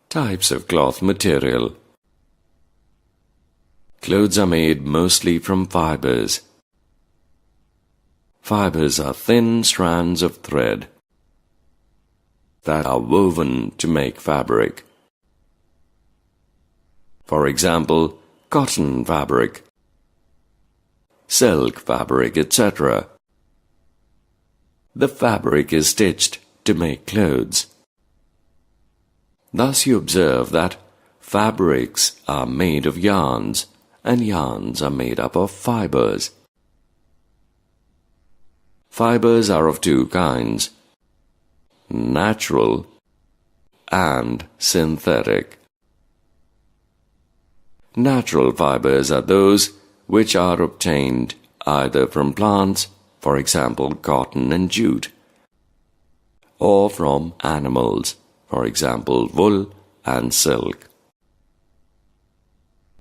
Types of cloth material. Clothes are made mostly from fibers. Fibers are thin strands of thread that are woven to make fabric. For example, cotton fabric, silk fabric, etc. The fabric is stitched to make clothes. Thus you observe that fabrics are made of yarns, and yarns are made up of fibers. Fibers are of two kinds: natural and synthetic. Natural fibers are those which are obtained either from plants, for example cotton and jute, or from animals, for example wool and silk.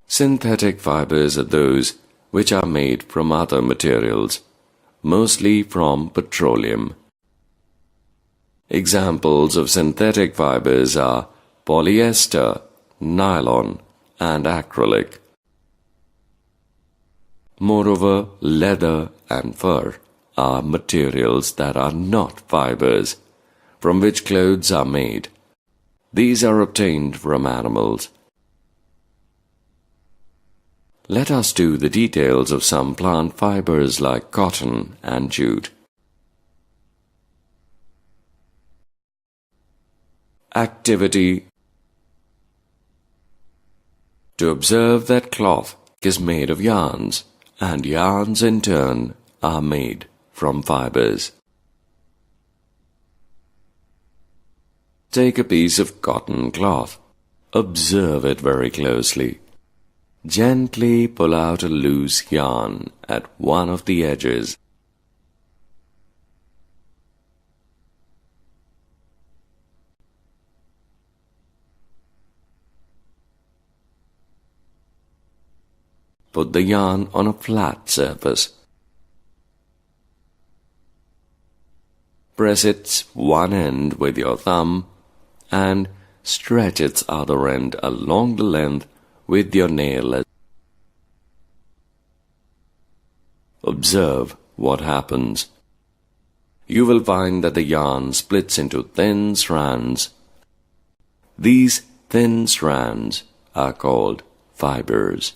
Synthetic fibers are those which are made from other materials, mostly from petroleum. Examples of synthetic fibers are polyester, nylon, and acrylic. Moreover, leather and fur are materials that are not fibers, from which clothes are made. These are obtained from animals. Let us do the details of some plant fibers like cotton and jute. Activity: to observe that cloth is made of yarns, and yarns in turn are made from fibers. Take a piece of cotton cloth. Observe it very closely. Gently pull out a loose yarn at one of the edges. Put the yarn on a flat surface. Press its one end with your thumb and stretch its other end along the length with your nail. Observe what happens. You will find that the yarn splits into thin strands. These thin strands are called fibers.